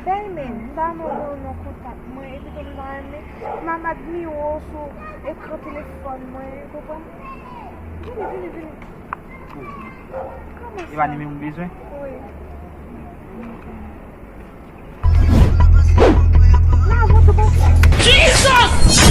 Bem mesmo, dá no contato, mãe, e fica me dando, mas admiro e com o telefone, mãe, vem. Il va animer un besoin? Oui. Non, muito bom. Jesus!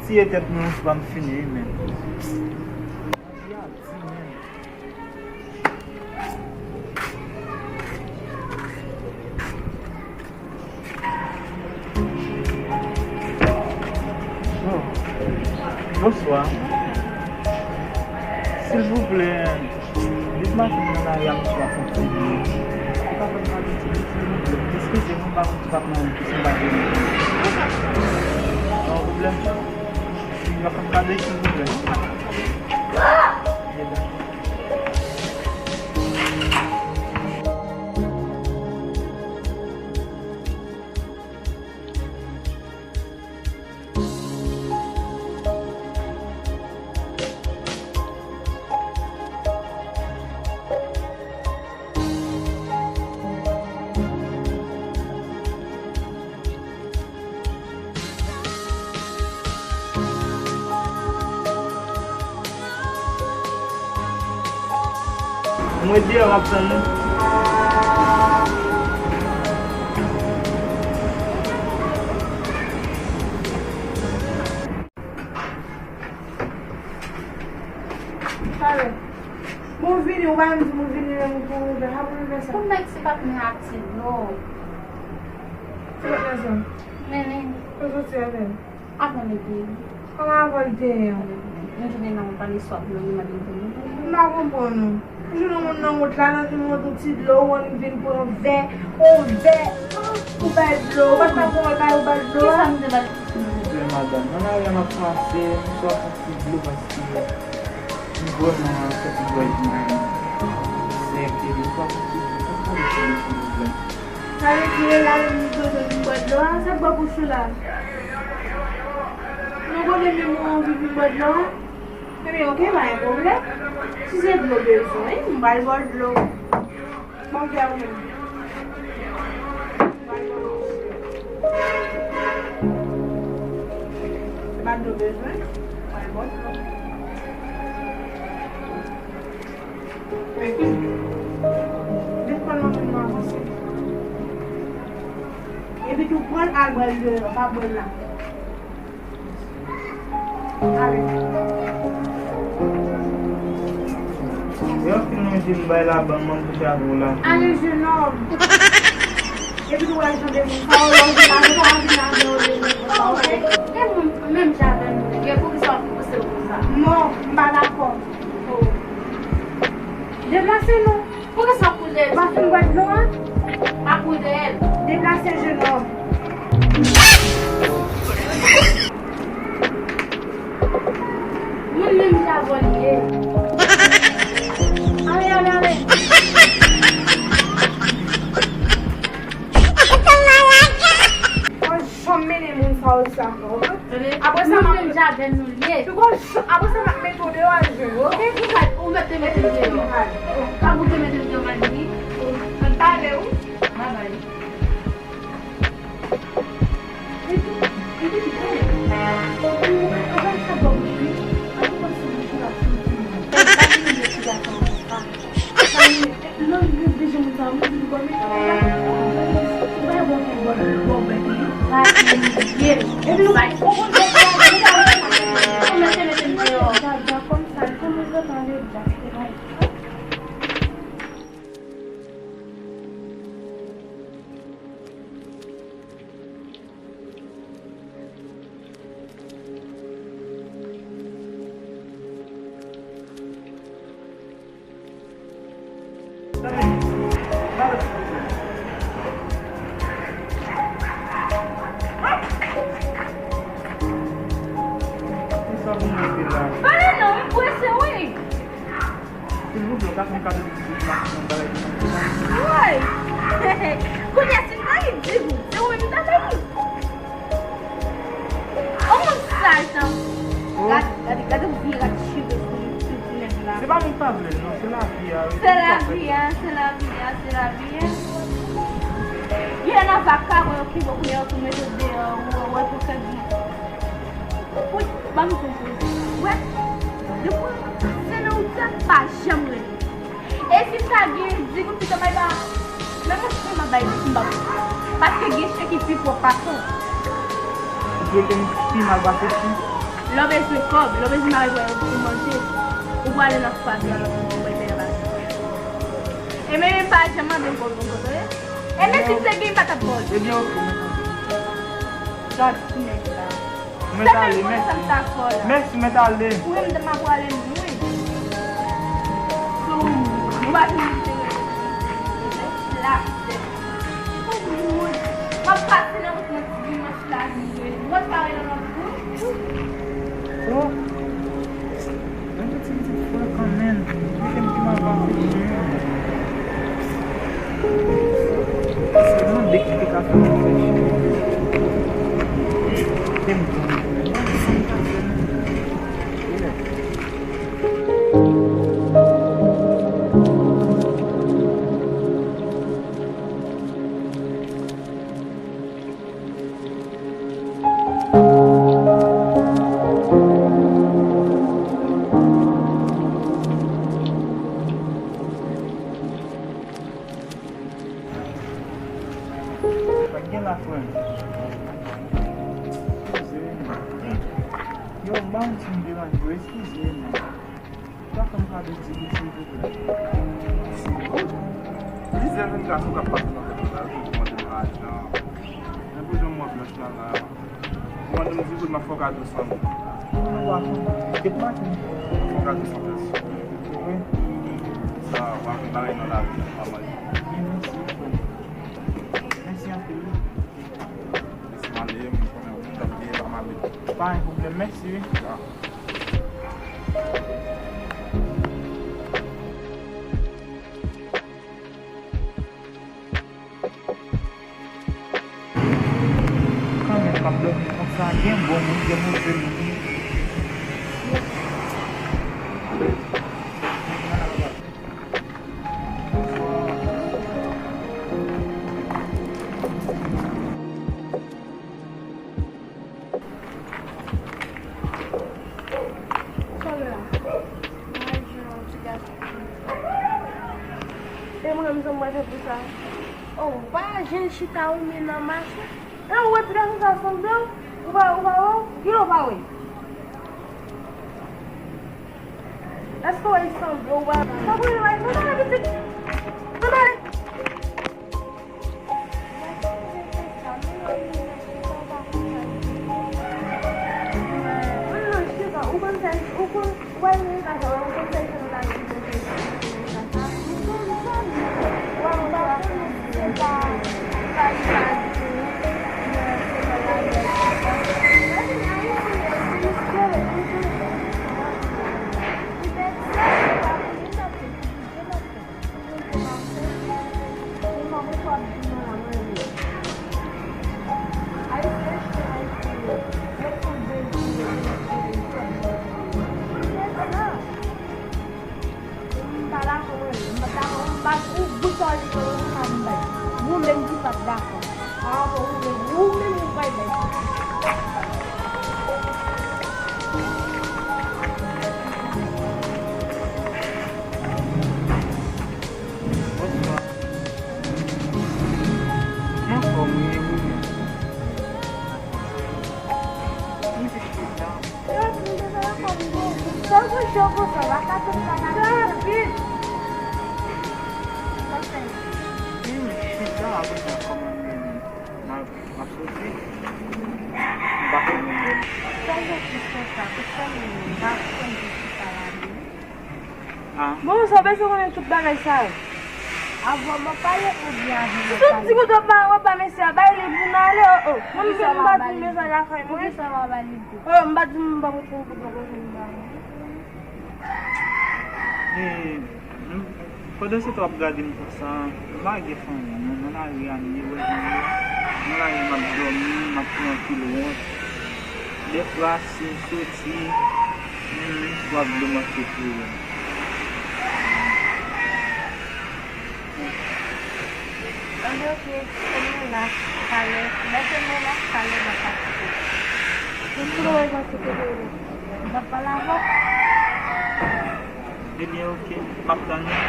Si était nous va me finir mais bonsoir. S'il vous plaît, dites-moi si vous en avez un petit peu à fonctionner. C'est pas vraiment difficile, s'il vous plaît. Excusez-moi, pas vous pas mon petit bagage. Non, problème. Il va pas parler, s'il vous plaît. Moi dire absolument. Mon vídeo, o ano do meu vídeo é muito bom. Como é que você vai me ativar? Você vai pensar? Neném. Eu vou ser velho. A volta. Como a volta? Eu já não para isso, não Não acompanho. Eu não vou lá na minha notícia, logo eu vim por um vé, o badlo, vai estar com o badlo. Madame, on a rien à penser, soit possible parce que nous voulons cette voisine. C'est que nous pas possible, s'il vous plaît. Allez, tu es là, le badlo, c'est pas pour cela. Nous voulons le badlo. Mais ok, pas un problème. Si c'est de l'eau besoin, on va le voir de l'eau. Bon, bien, pas de besoin, on va le voir de l'eau. Écoute, dépendamment de moi aussi. Et puis tu prends l'arbre de pas bon là. Allez. si mba la ban man pou chavou la. Allez, jeune homme. Et puis, ouais, je vais vous parler. Même j'avais il y a pour que ça pour ça. Non, pas d'accord. Déplacez-nous. Pour que ça pour elle. Parce que nous êtes loin. À pour elle. Déplacez, jeune homme. Même j'avais Allez, allez, allez. Chommer les mouns ça aussi encore, ok? Après ça, même j'avais nous lié. après ça, ma méthode à jeu, ok? Où mettre le vidéo? Quand vous te mettez le vidéo, on va dire. Allez, où? Bye bye. Conhece mais, digo. Eu me dá daí. Então. Cada dia gatilho C'est pas mon table, non, c'est la vie. C'est la vie, c'est la vie, c'est la vie. Il y a un vaca qui va courir pour mettre des ouais pour faire bien. Oui, bah nous comprenons. Ouais. Depois, c'est não usa pas jamais. Esse saguinho, digo que também vai. Não é assim, mas vai parce que guiche qui puis pour passer. Je te dis, ma basse ici. L'homme est sur corps, l'homme est marié pour manger. Ou voir les autres femmes dans le là. Et même pas jamais bien pour vous. Et même si c'est bien pas ta bol. Eh bien, ok. Donc, Merci. merci. Merci, Métalé. Oui, je m'en vais aller nous. So, va là. Ma passe là, on se dit ma là. Moi, je parle dans le Oh. Un petit peu quand même. Je t'aime qui m'a vendu. C'est vraiment d'explication. Merci. Quand même, pardon, on s'en vient bon, on vient manger. Oh, vai a gente tá unindo na marcha. Não, o outro organização deu. O valor. E o valor? Let's go eat some bro. Stop going right. No, Vamos saber se eu vou tudo bagay sa. Avon mwen pale ou bien Si tout di ko do pa mesi abay li pou nan ale o. Mwen mi mba di mbe sa la kay Pou mwen. ki sa mwen bali pou? Mba di mba mwen pou ko mba. Pwede se trop gade m pou sa, bagay fan mwen a riyan ni wè mwen a riyan magdomi, magprantil wot. De fwa si soti, mwen swab do mwen soti wè. Ano ki, kami na kale, beto mo na kale na kasi. Mwen wè kasi ko do. Bapalawak. Dili ok, makdan niya.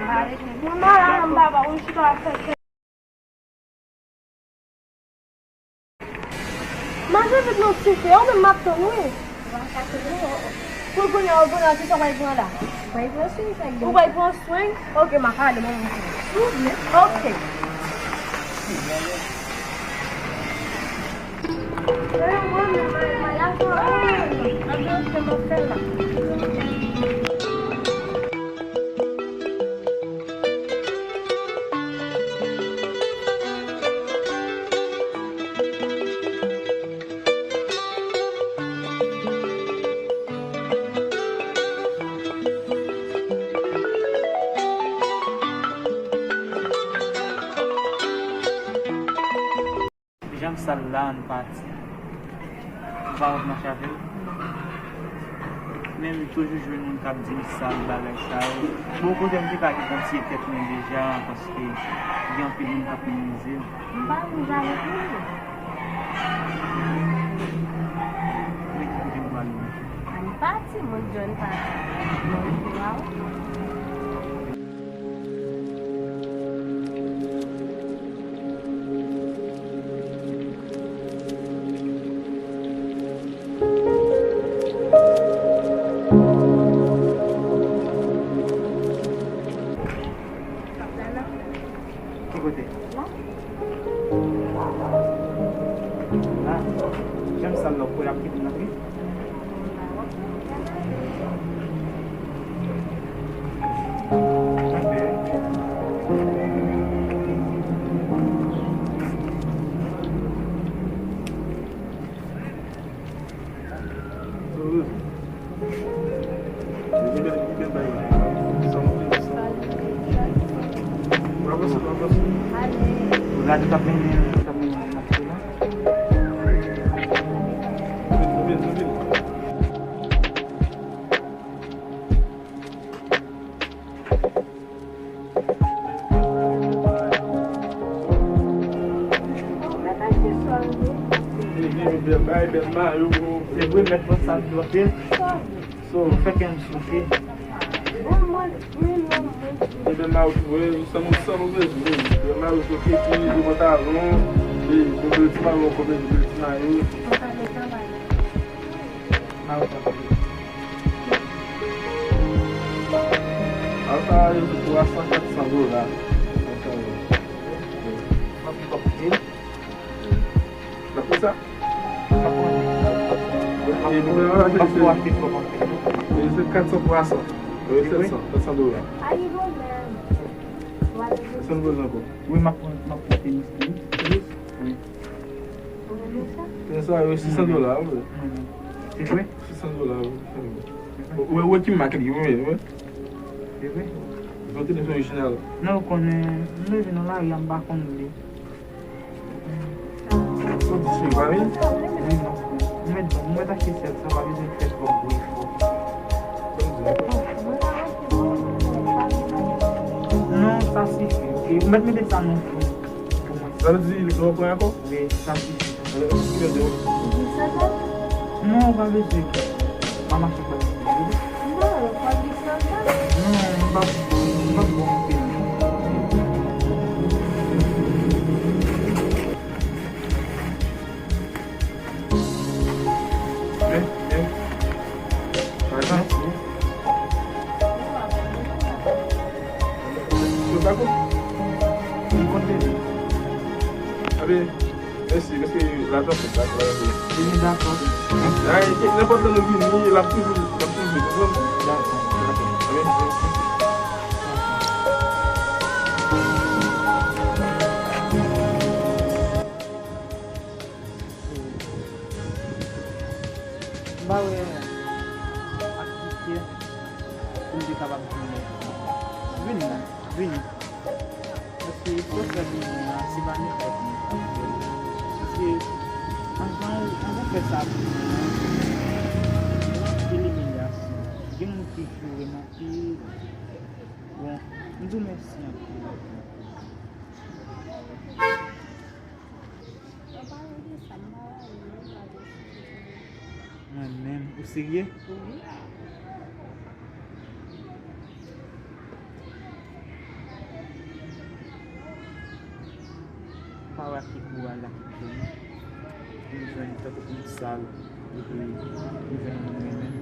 Balik na. Mwen mara ang baba, un sito afeke. Mas eu não sei se eu me mato muito. Por que eu vou lá, você vai para lá? Vai pra swing, segue. Tu vai para swing? Ok, macalho, vamos. Ok. Eu vou malhar só. Adeus, que eu vou lá. Jam sal la an pati. Va wot nan chave. Men toujou jwen moun kap di sal bagay sa ou. Bon kote mdi ka ki konsiye ket men deja paske yon pe moun kap menize. Mba mou jale pou. Men ki kote mwa loun. An pati, moun joun pati. Moun wow. Ki kote? La? Ha? Jam sal la pou yap kit nan pi? Lado tá vendendo também na fila. Você vai mettre votre salle de l'hôtel? So, fait qu'un souffle. Ebe ma ouwe, sa moun bezwe. Ebe ma ouwe so keti, di botan lon, di koube ti man lon koube di koube ti nan yo. Ma ouwe. ça, je suis pour 400 dollars. T'as fait ça? Et nous allons acheter c'est 400 pour 100. 700 dollars. Aí, Romero. 700 dollars encore. Oui, ma tennis. Oui. C'est ça, 600 dollars. C'est vrai? 600 dollars. Oui, qui m'a créé, oui. C'est vrai? Não tem noção original. Não, quando nós não lá iam bar com ele. Só de chegar aí? Não é daqui certo, só vai dizer que é com o não, tá assim, mas me deixar não. Ça veut dire que vous encore? Oui, tá assim. Não, Não, vai dizer que a marcha vai dizer. pode ser. Não, vai bom. Merci, parce que l'argent c'est ça. Il est d'accord. N'importe quel venu, il a toujours Bah ouais, activité, comme des capables de venir. Venir. Parce que il faut que c'est magnifique. Parce que on va faire ça pour l'imilation. Il y a un petit jour vraiment qui... Bon, nous vous merci un peu. Moi-même, vous sérieux? Oui. Pas aqui por lá. Ele vem tá com um sal. Ele vem no meio.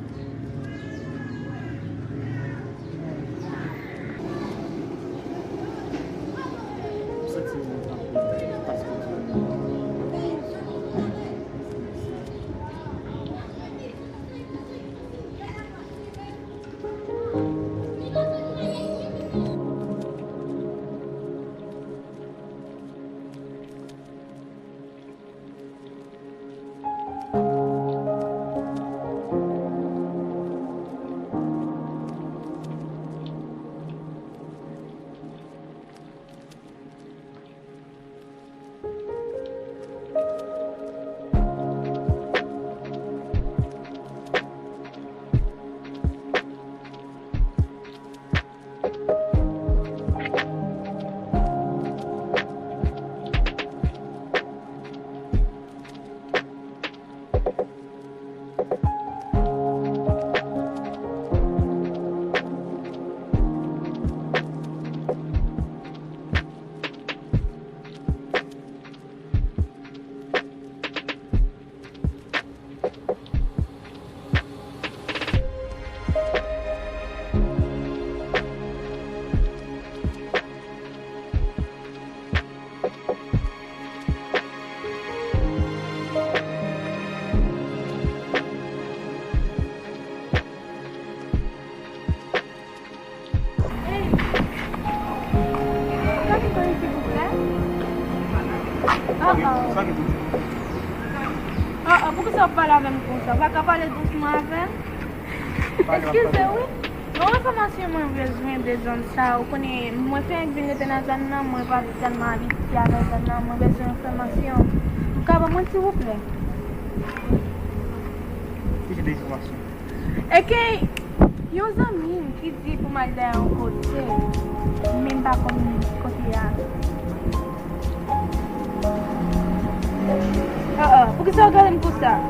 Pourquoi ça parle avec comme ça? Va parler doucement avec? Excusez-moi. Non, information moi besoin des hommes ça. Vous connaissez, moi fais une visite dans un an, moi pas tellement habitué avec un an, moi besoin d'information. Vous pouvez moi s'il vous plaît. J'ai des informations. Et que il y a un ami qui dit pour m'aider à un côté, même pas comme côté là. Por que você olha me custar?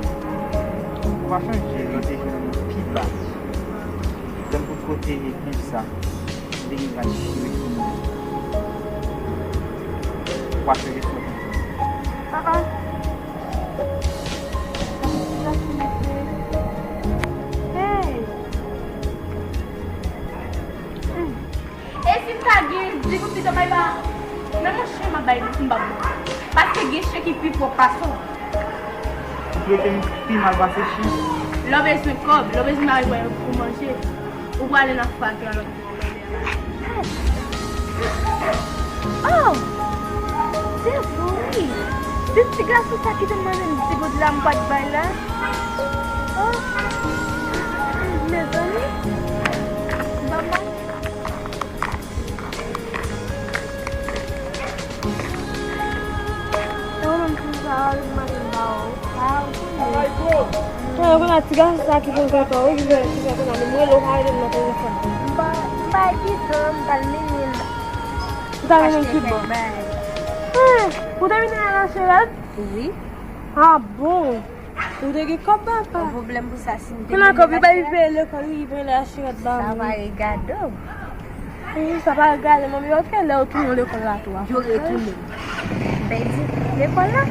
Vai changer, eu deixo no pipa. Então, por côté comme ça, il va chier. Vai changer ça. Hey! Dis que tu te bailles pas. Même mon chien m'a baillé le bas. Parce que les chiens qui puissent pour passer. Tu veux que je mal passer chien? L'homme est un cob, l'homme est marié pour manger. Ou pour aller dans la fac. Oh! C'est oui! C'est ce petit garçon ça qui te demande un petit peu de la boîte de bail là. Oh! Mes amis? Maman? Eu não precisava de mais Kaya ko na tigas sa akin kung kato, hindi ko na lumulong kayo na telefon. Baik itu, balinin. Dami ng kibo. Udah minta na surat? Oui. Ah, bom. Udah gikop ba pa? O problema bu sa sin. Kena ko bibay pele ko libre na surat ba? Ça va regarder. Ça va regarder, mami. Eu quero ler o túnel de colar tua. Je retourne. Beijo. L'école là?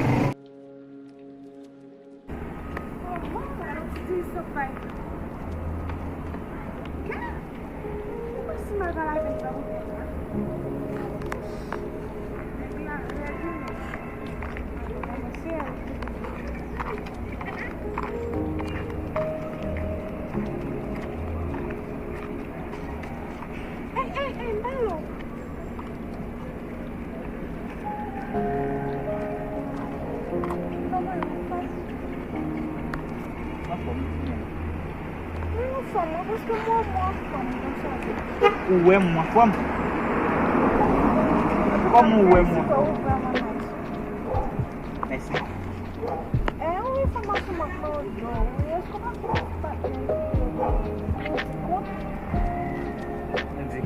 Où est moi femme? Como où est moi? Merci.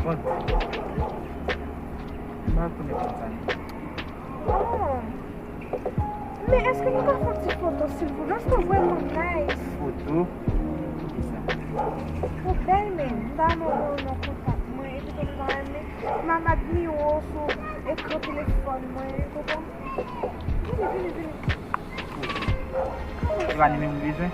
Quanto? Não vou pensar. Mais est-ce que nous avons fait des photos, s'il vous plaît? Est-ce que vraiment nice? Photo? Trop belle même. Dá no contato. Mãe, eu tô falando. Mamá de osso. Eu tô no telefone, mãe. Eu tô bom. Vini. Tu vai no mesmo vídeo, hein?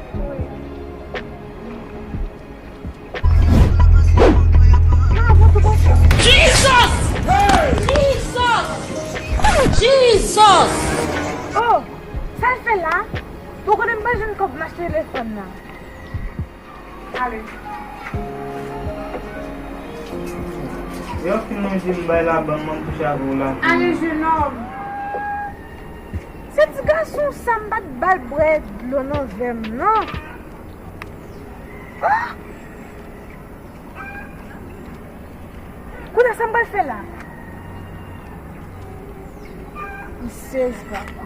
Jesus! Jesus! Oh! Ça le fait là? Pourquoi ne pas je comme ma téléphone là? Allez. Eu que não me vai lá, vamos puxar a rola. Allez, jeune homme. Cet garçon samba de balbret de l'eau non j'aime, non? Ah! Qu'est-ce que ça me fait là? Il sait, papa.